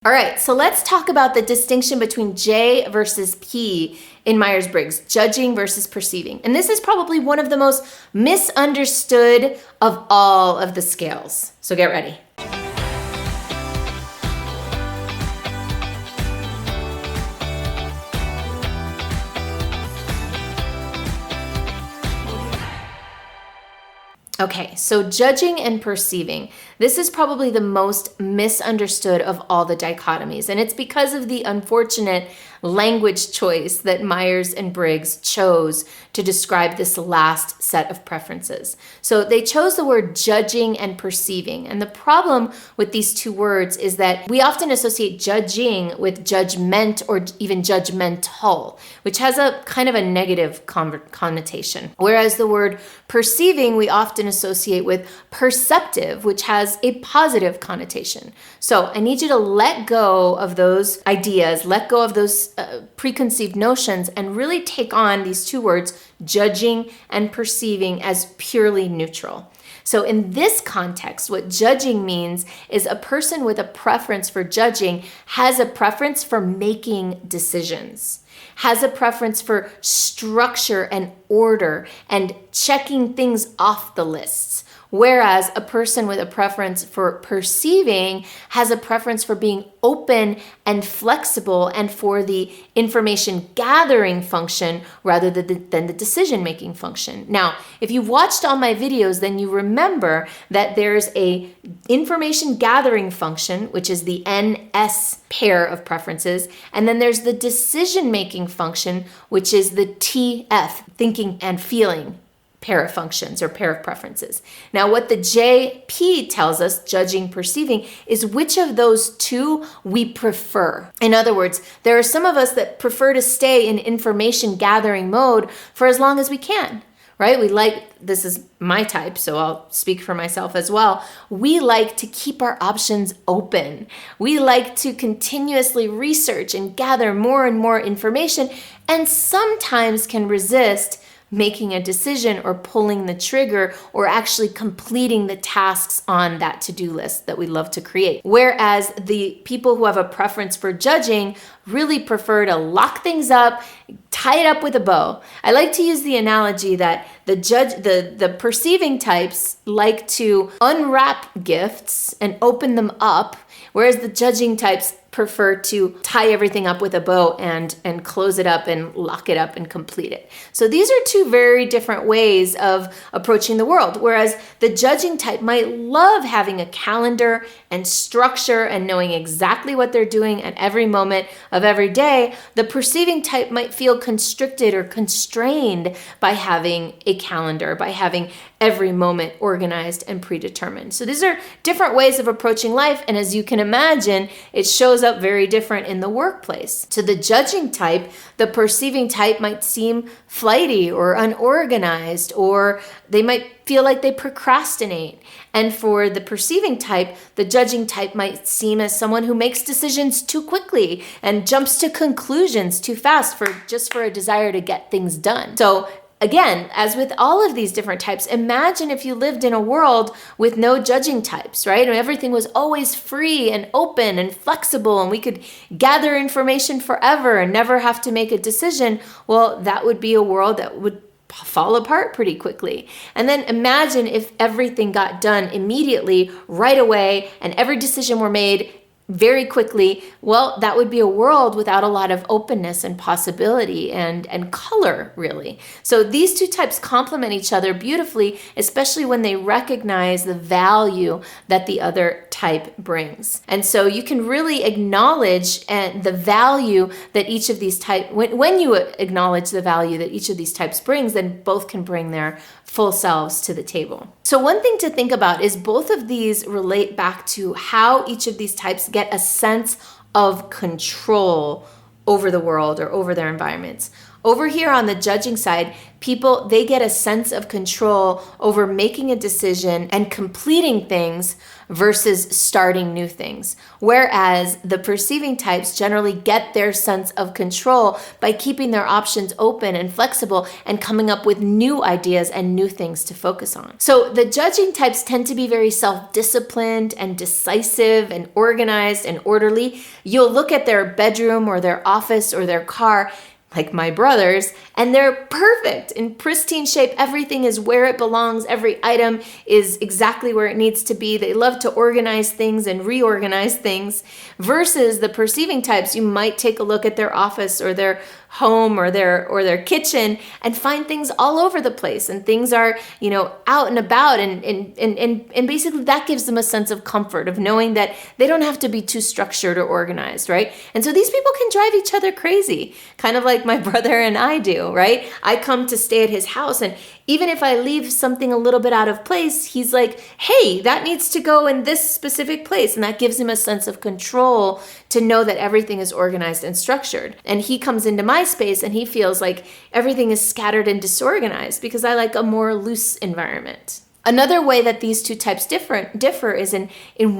All right, so let's talk about the distinction between J versus P in Myers-Briggs, judging versus perceiving. And this is probably one of the most misunderstood of all of the scales. So get ready. Okay, so judging and perceiving. This is probably the most misunderstood of all the dichotomies, and it's because of the unfortunate language choice that Myers and Briggs chose to describe this last set of preferences. So they chose the word judging and perceiving, and the problem with these two words is that we often associate judging with judgment or even judgmental, which has a kind of a negative connotation, whereas the word perceiving we often associate with perceptive, which has a positive connotation. So I need you to let go of those ideas, let go of those preconceived notions, and really take on these two words, judging and perceiving, as purely neutral. So in this context, what judging means is a person with a preference for judging has a preference for making decisions, has a preference for structure and order and checking things off the lists. Whereas a person with a preference for perceiving has a preference for being open and flexible and for the information gathering function rather than the decision making function. Now, if you've watched all my videos, then you remember that there's a information gathering function, which is the NS pair of preferences, and then there's the decision making function, which is the TF, thinking and feeling pair of functions or pair of preferences. Now, what the JP tells us, judging, perceiving, is which of those two we prefer. In other words, there are some of us that prefer to stay in information gathering mode for as long as we can, right? This is my type, so I'll speak for myself as well. We like to keep our options open. We like to continuously research and gather more and more information, and sometimes can resist making a decision or pulling the trigger or actually completing the tasks on that to-do list that we love to create. Whereas the people who have a preference for judging really prefer to lock things up, tie it up with a bow. I like to use the analogy that the perceiving types like to unwrap gifts and open them up, whereas the judging types prefer to tie everything up with a bow and close it up and lock it up and complete it. So these are two very different ways of approaching the world. Whereas the judging type might love having a calendar and structure and knowing exactly what they're doing at every moment of every day, the perceiving type might feel constricted or constrained by having a calendar, by having every moment organized and predetermined. So these are different ways of approaching life, and as you can imagine, it shows up very different in the workplace. To the judging type, the perceiving type might seem flighty or unorganized, or they might feel like they procrastinate. And for the perceiving type, the judging type might seem as someone who makes decisions too quickly and jumps to conclusions too fast for a desire to get things done. So again, as with all of these different types, imagine if you lived in a world with no judging types, right? And everything was always free and open and flexible, and we could gather information forever and never have to make a decision. Well, that would be a world that would fall apart pretty quickly. And then imagine if everything got done immediately, right away, and every decision were made very quickly. Well, that would be a world without a lot of openness and possibility and color, really. So these two types complement each other beautifully, especially when they recognize the value that the other type brings. And so you can really acknowledge the value that each of these types, when you acknowledge the value that each of these types brings, then both can bring their full selves to the table. So one thing to think about is both of these relate back to how each of these types get a sense of control over the world or over their environments. Over here on the judging side, people, they get a sense of control over making a decision and completing things versus starting new things. Whereas the perceiving types generally get their sense of control by keeping their options open and flexible and coming up with new ideas and new things to focus on. So the judging types tend to be very self-disciplined and decisive and organized and orderly. You'll look at their bedroom or their office or their car, like my brothers, and they're perfect, in pristine shape. Everything is where it belongs. Every item is exactly where it needs to be. They love to organize things and reorganize things. Versus the perceiving types, you might take a look at their office or their home or their kitchen and find things all over the place, and things are, out and about, and basically that gives them a sense of comfort of knowing that they don't have to be too structured or organized, right? And so these people can drive each other crazy, kind of like my brother and I do, right? I come to stay at his house, and even if I leave something a little bit out of place, he's like, hey, that needs to go in this specific place. And that gives him a sense of control to know that everything is organized and structured. And he comes into my space and he feels like everything is scattered and disorganized because I like a more loose environment. Another way that these two types differ is in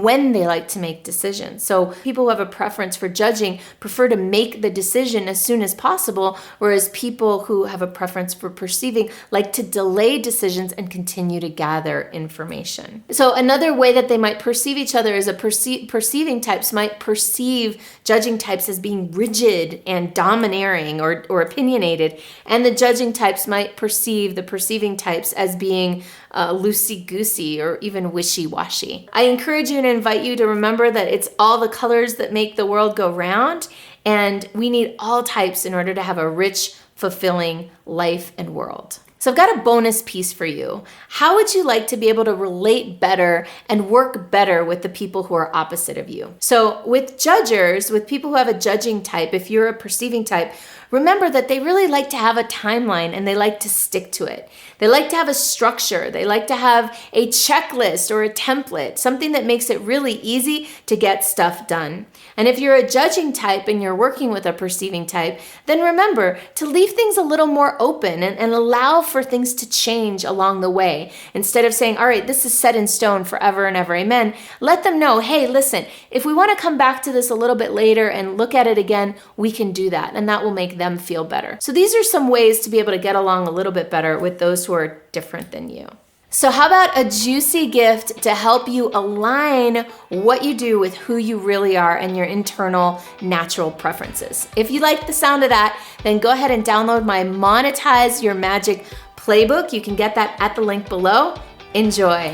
when they like to make decisions. So people who have a preference for judging prefer to make the decision as soon as possible, whereas people who have a preference for perceiving like to delay decisions and continue to gather information. So another way that they might perceive each other is perceiving types might perceive judging types as being rigid and domineering or opinionated, and the judging types might perceive the perceiving types as being loosey-goosey or even wishy-washy. I encourage you and invite you to remember that it's all the colors that make the world go round, and we need all types in order to have a rich, fulfilling life and world. So I've got a bonus piece for you. How would you like to be able to relate better and work better with the people who are opposite of you? So with judgers, with people who have a judging type, if you're a perceiving type, remember that they really like to have a timeline and they like to stick to it. They like to have a structure. They like to have a checklist or a template, something that makes it really easy to get stuff done. And if you're a judging type and you're working with a perceiving type, then remember to leave things a little more open and allow for things to change along the way. Instead of saying, all right, this is set in stone forever and ever, amen, let them know, hey, listen, if we want to come back to this a little bit later and look at it again, we can do that. And that will make them feel better. So these are some ways to be able to get along a little bit better with those who are different than you. So how about a juicy gift to help you align what you do with who you really are and your internal natural preferences? If you like the sound of that, then go ahead and download my Monetize Your Magic playbook. You can get that at the link below. Enjoy.